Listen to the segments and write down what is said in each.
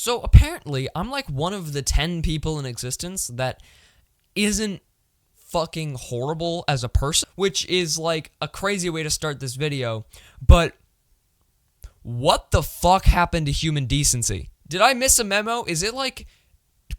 So apparently, I'm like one of the 10 people in existence that isn't fucking horrible as a person, which is like a crazy way to start this video. But what the fuck happened to human decency? Did I miss a memo? Is it like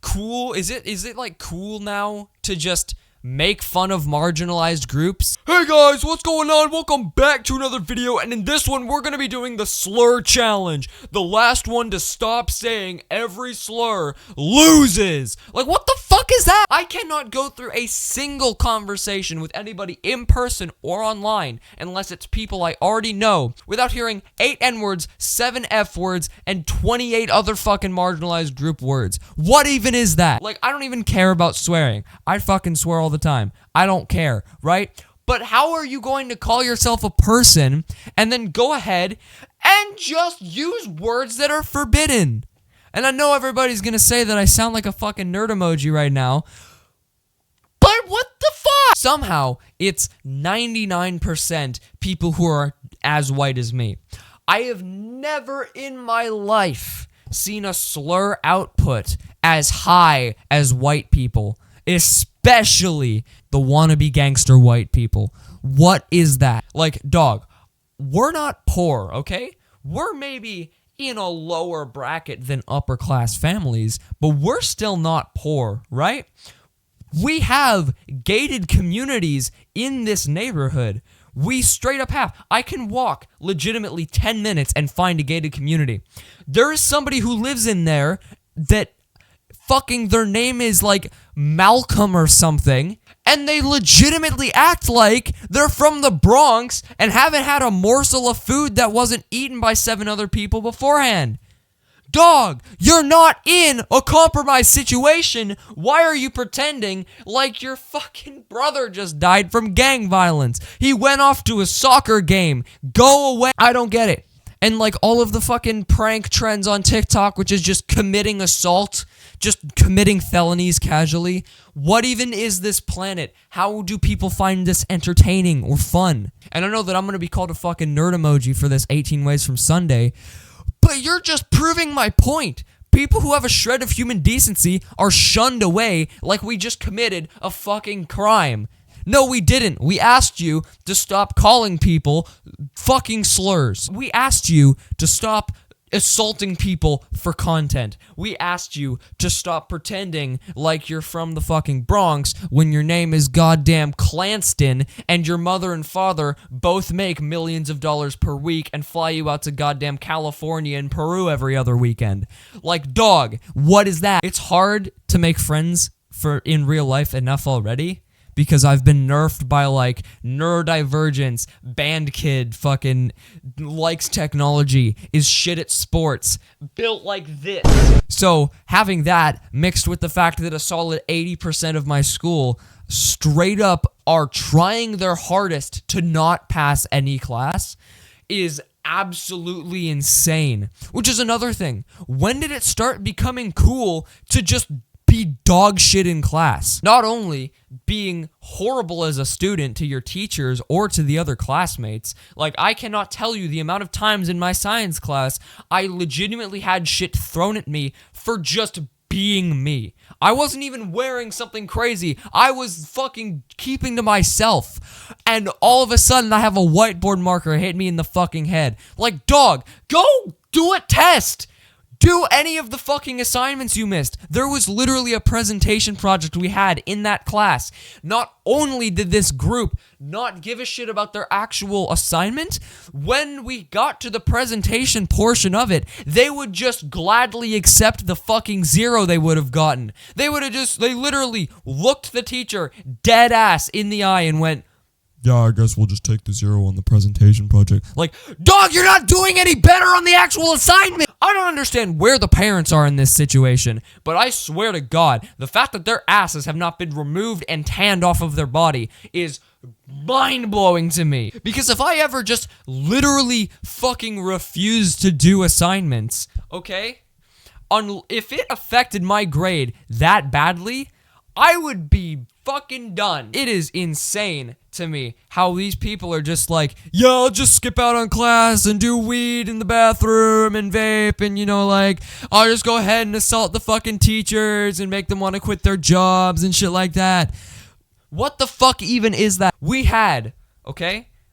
cool? Is it like cool now to just make fun of marginalized groups? Hey guys, what's going on? Welcome back to another video, and in this one, we're gonna be doing the slur challenge. The last one to stop saying every slur loses. Like, what the fuck is that? I cannot go through a single conversation with anybody in person or online, unless it's people I already know, without hearing 8 N-words, 7 F-words, and 28 other fucking marginalized group words. What even is that? Like, I don't even care about swearing. I fucking swear all the time. I don't care, right? But how are you going to call yourself a person and then go ahead and just use words that are forbidden? And I know everybody's gonna say that I sound like a fucking nerd emoji right now, but what the fuck? Somehow, it's 99% people who are as white as me. I have never in my life seen a slur output as high as white people, especially the wannabe gangster white people. What is that? Like, dog, we're not poor, okay? We're maybe in a lower bracket than upper class families, but we're still not poor, right? We have gated communities in this neighborhood. We straight up have. I can walk legitimately 10 minutes and find a gated community. There is somebody who lives in there that fucking their name is like Malcolm or something, and they legitimately act like they're from the Bronx and haven't had a morsel of food that wasn't eaten by 7 other people beforehand. Dog, you're not in a compromised situation. Why are you pretending like your fucking brother just died from gang violence? He went off to a soccer game. Go away. I don't get it. And like all of the fucking prank trends on TikTok, which is just committing assault, just committing felonies casually. What even is this planet? How do people find this entertaining or fun? And I know that I'm going to be called a fucking nerd emoji for this 18 Ways from Sunday, but you're just proving my point. People who have a shred of human decency are shunned away like we just committed a fucking crime. No, we didn't. We asked you to stop calling people fucking slurs. We asked you to stop assaulting people for content. We asked you to stop pretending like you're from the fucking Bronx when your name is goddamn Clanston and your mother and father both make millions of dollars per week and fly you out to goddamn California and Peru every other weekend. Like, dog, what is that? It's hard to make friends in real life enough already, because I've been nerfed by, like, neurodivergence, band kid, fucking likes technology, is shit at sports, built like this. So, having that mixed with the fact that a solid 80% of my school straight up are trying their hardest to not pass any class is absolutely insane. Which is another thing. When did it start becoming cool to just be dog shit in class? Not only being horrible as a student to your teachers or to the other classmates, like, I cannot tell you the amount of times in my science class I legitimately had shit thrown at me for just being me. I wasn't even wearing something crazy. I was fucking keeping to myself. And all of a sudden I have a whiteboard marker hit me in the fucking head. Like, dog, go do a test. Do any of the fucking assignments you missed. There was literally a presentation project we had in that class. Not only did this group not give a shit about their actual assignment, when we got to the presentation portion of it, they would just gladly accept the fucking 0 they would have gotten. They literally looked the teacher dead ass in the eye and went, "Yeah, I guess we'll just take the 0 on the presentation project." Like, dog, you're not doing any better on the actual assignment. I don't understand where the parents are in this situation, but I swear to God, the fact that their asses have not been removed and tanned off of their body is mind-blowing to me. Because if I ever just literally fucking refuse to do assignments, okay? If it affected my grade that badly, I would be fucking done. It is insane to me how these people are just like, yeah, I'll just skip out on class and do weed in the bathroom and vape and, like, I'll just go ahead and assault the fucking teachers and make them want to quit their jobs and shit like that. What the fuck even is that? We had,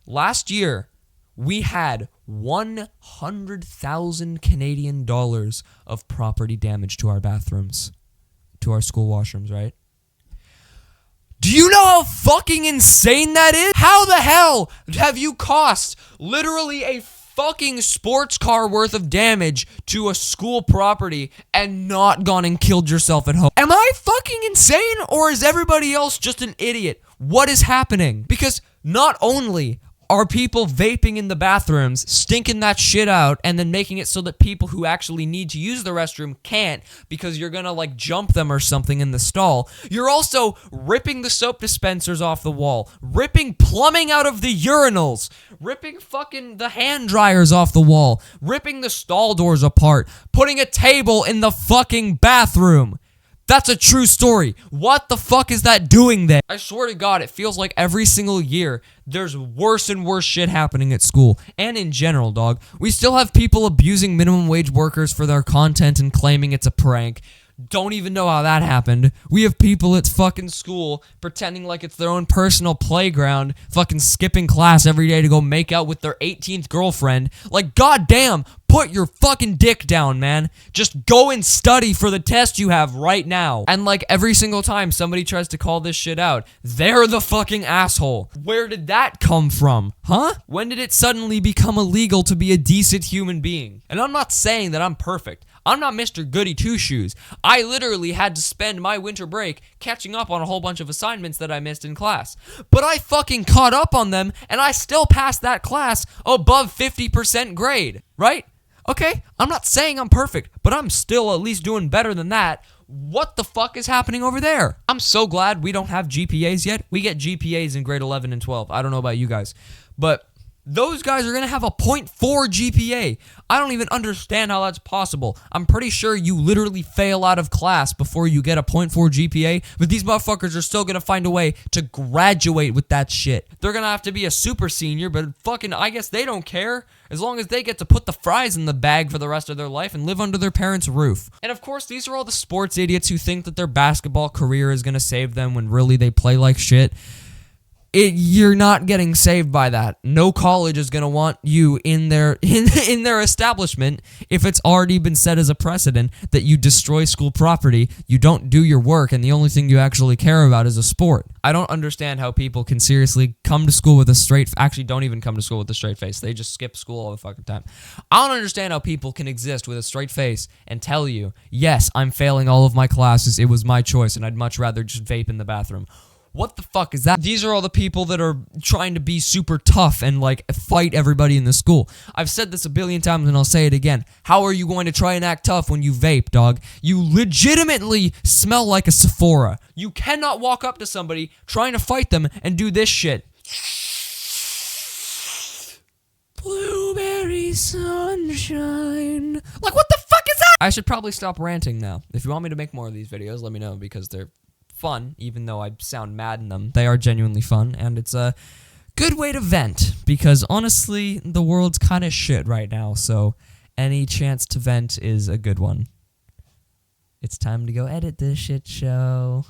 last year, we had 100,000 Canadian dollars of property damage to our bathrooms, to our school washrooms, right? Do you know how fucking insane that is? How the hell have you cost literally a fucking sports car worth of damage to a school property and not gone and killed yourself at home? Am I fucking insane, or is everybody else just an idiot? What is happening? Because not only are people vaping in the bathrooms, stinking that shit out, and then making it so that people who actually need to use the restroom can't because you're gonna, jump them or something in the stall. You're also ripping the soap dispensers off the wall, ripping plumbing out of the urinals, ripping fucking the hand dryers off the wall, ripping the stall doors apart, putting a table in the fucking bathroom. That's a true story. What the fuck is that doing there? I swear to God, it feels like every single year there's worse and worse shit happening at school. And in general, dog. We still have people abusing minimum wage workers for their content and claiming it's a prank. Don't even know how that happened. We have people at fucking school pretending like it's their own personal playground, fucking skipping class every day to go make out with their 18th girlfriend. Goddamn, put your fucking dick down, man. Just go and study for the test you have right now. And every single time somebody tries to call this shit out, they're the fucking asshole. Where did that come from? Huh? When did it suddenly become illegal to be a decent human being? And I'm not saying that I'm perfect. I'm not Mr. Goody Two-Shoes. I literally had to spend my winter break catching up on a whole bunch of assignments that I missed in class. But I fucking caught up on them, and I still passed that class above 50% grade, right? Okay, I'm not saying I'm perfect, but I'm still at least doing better than that. What the fuck is happening over there? I'm so glad we don't have GPAs yet. We get GPAs in grade 11 and 12. I don't know about you guys, but those guys are going to have a 0.4 GPA. I don't even understand how that's possible. I'm pretty sure you literally fail out of class before you get a 0.4 GPA, but these motherfuckers are still going to find a way to graduate with that shit. They're going to have to be a super senior, but fucking, I guess they don't care, as long as they get to put the fries in the bag for the rest of their life and live under their parents' roof. And of course, these are all the sports idiots who think that their basketball career is going to save them when really they play like shit. You're not getting saved by that. No college is going to want you in their establishment if it's already been set as a precedent that you destroy school property, you don't do your work, and the only thing you actually care about is a sport. I don't understand how people can seriously come to school with a straight... Actually, don't even come to school with a straight face. They just skip school all the fucking time. I don't understand how people can exist with a straight face and tell you, yes, I'm failing all of my classes, it was my choice, and I'd much rather just vape in the bathroom. What the fuck is that? These are all the people that are trying to be super tough and fight everybody in the school. I've said this a billion times and I'll say it again. How are you going to try and act tough when you vape, dog? You legitimately smell like a Sephora. You cannot walk up to somebody trying to fight them and do this shit. Blueberry sunshine. What the fuck is that? I should probably stop ranting now. If you want me to make more of these videos, let me know, because they're fun, even though I sound mad in them. They are genuinely fun, and it's a good way to vent, because honestly, the world's kind of shit right now, so any chance to vent is a good one. It's time to go edit this shit show.